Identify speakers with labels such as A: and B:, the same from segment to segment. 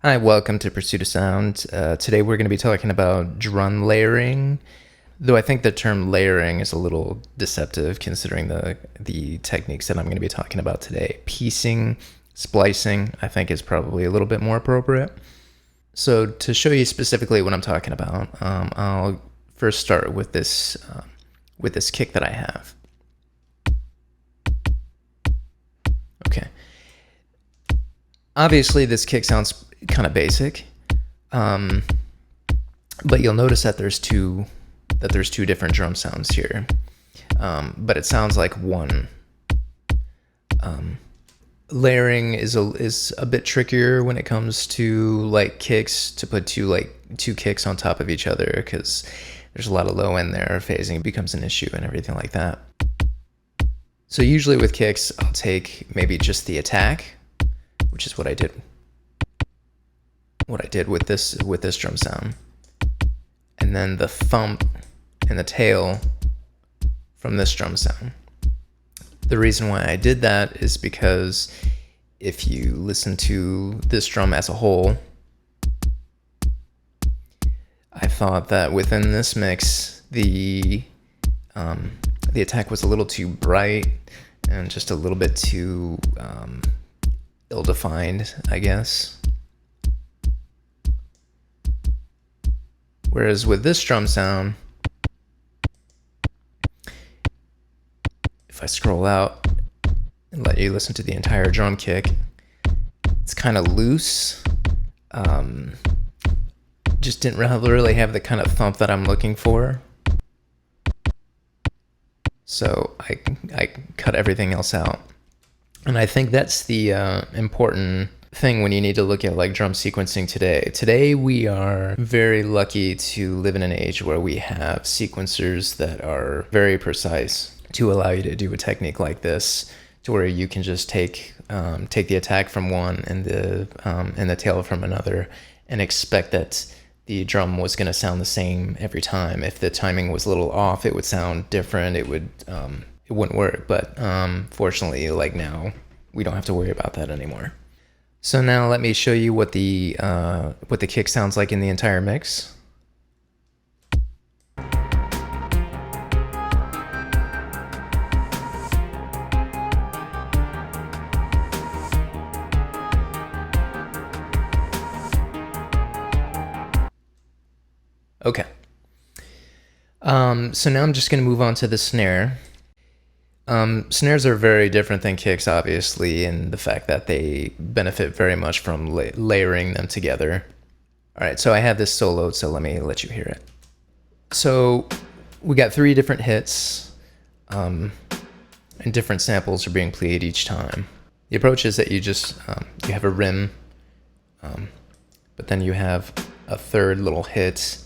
A: Hi, welcome to Pursuit of Sound. Today we're going to be talking about drum layering, though I think the term layering is a little deceptive considering the techniques that I'm going to be talking about today. Piecing, splicing, I think is probably a little bit more appropriate. So to show you specifically what I'm talking about, I'll first start with this kick that I have. Okay. Obviously, this kick sounds kind of basic, but you'll notice that there's two different drum sounds here. But it sounds like one. Layering is a bit trickier when it comes to like kicks, to put two kicks on top of each other, because there's a lot of low end there. Phasing becomes an issue and everything like that. So usually with kicks, I'll take maybe just the attack, which is what I did with this drum sound, and then the thump and the tail from this drum sound. The reason why I did that is because if you listen to this drum as a whole, I thought that within this mix the attack was a little too bright and just a little bit too ill-defined, I guess. Whereas with this drum sound, if I scroll out and let you listen to the entire drum kick, it's kind of loose. Just didn't really have the kind of thump that I'm looking for. So I cut everything else out. And I think that's the important thing when you need to look at like drum sequencing today. Today we are very lucky to live in an age where we have sequencers that are very precise to allow you to do a technique like this, to where you can just take the attack from one and the tail from another, and expect that the drum was going to sound the same every time. If the timing was a little off, it would sound different. It wouldn't work. But fortunately, like now, we don't have to worry about that anymore. So now let me show you what the kick sounds like in the entire mix. Okay. So now I'm just going to move on to the snare. Snares are very different than kicks, obviously, in the fact that they benefit very much from layering them together. All right, so I have this soloed, so let me let you hear it. So we got 3 different hits, and different samples are being played each time. The approach is that you just you have a rim, but then you have a third little hit,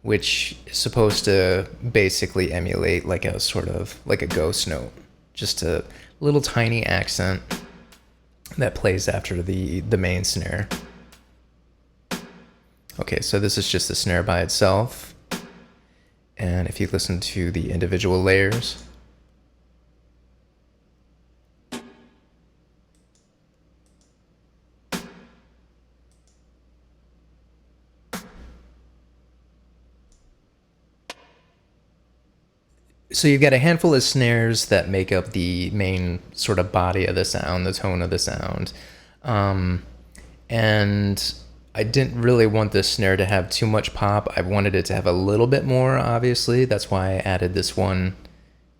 A: which is supposed to basically emulate like a sort of like a ghost note. Just a little tiny accent that plays after the main snare. Okay, so this is just the snare by itself. And if you listen to the individual layers, so you've got a handful of snares that make up the main sort of body of the sound, the tone of the sound. And I didn't really want this snare to have too much pop. I wanted it to have a little bit more, obviously. That's why I added this one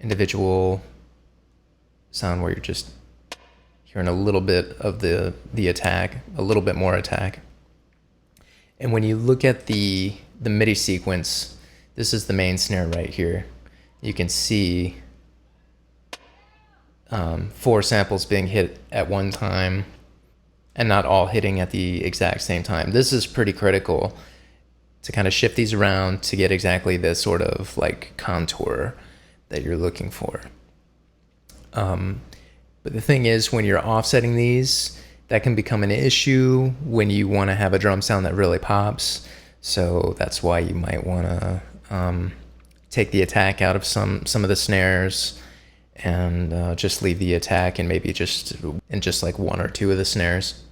A: individual sound where you're just hearing a little bit of the attack, a little bit more attack. And when you look at the MIDI sequence, this is the main snare right here. You can see 4 samples being hit at one time and not all hitting at the exact same time. This is pretty critical to kind of shift these around to get exactly the sort of like contour that you're looking for. But the thing is, when you're offsetting these, that can become an issue when you want to have a drum sound that really pops. So that's why you might want to take the attack out of some of the snares and just leave the attack and maybe just like 1 or 2 of the snares.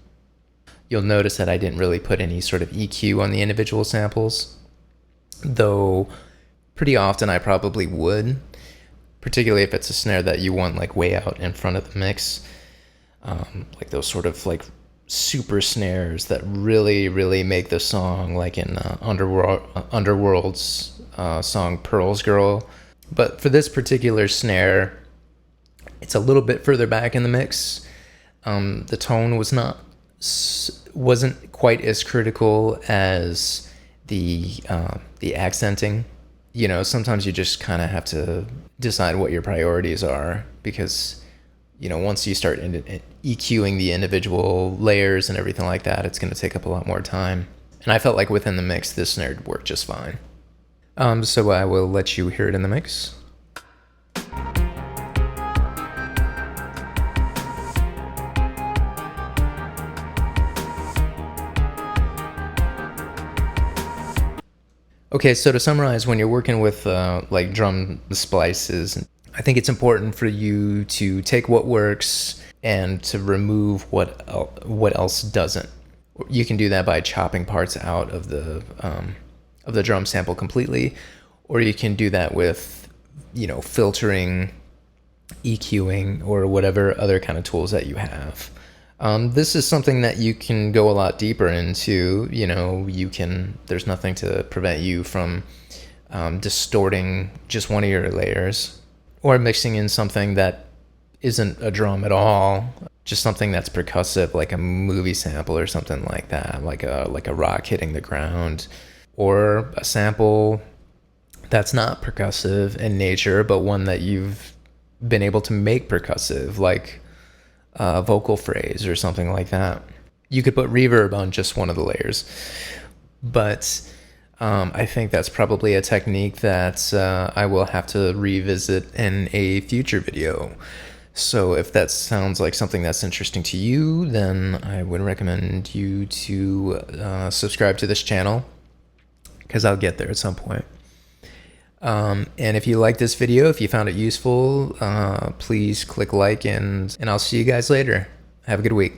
A: you'll notice that I didn't really put any sort of EQ on the individual samples, though pretty often I probably would, particularly if it's a snare that you want like way out in front of the mix, like those sort of like super snares that really make the song, like in Underworld's song Pearl's Girl. But for this particular snare, it's a little bit further back in the mix. The tone wasn't quite as critical as the accenting. You know, sometimes you just kind of have to decide what your priorities are, because, you know, once you start EQing the individual layers and everything like that, it's going to take up a lot more time. And I felt like within the mix, this snare worked just fine. So I will let you hear it in the mix. Okay, so to summarize, when you're working with like drum splices, I think it's important for you to take what works and to remove what else doesn't. You can do that by chopping parts out of the drum sample completely, or you can do that with, you know, filtering, EQing, or whatever other kind of tools that you have. This is something that you can go a lot deeper into. You know, there's nothing to prevent you from distorting just one of your layers, or mixing in something that isn't a drum at all, just something that's percussive, like a movie sample or something like that, like a rock hitting the ground, or a sample that's not percussive in nature, but one that you've been able to make percussive, like a vocal phrase or something like that. You could put reverb on just one of the layers, but I think that's probably a technique that I will have to revisit in a future video. So if that sounds like something that's interesting to you, then I would recommend you to subscribe to this channel, because I'll get there at some point. And if you like this video, if you found it useful, please click like, and I'll see you guys later. Have a good week.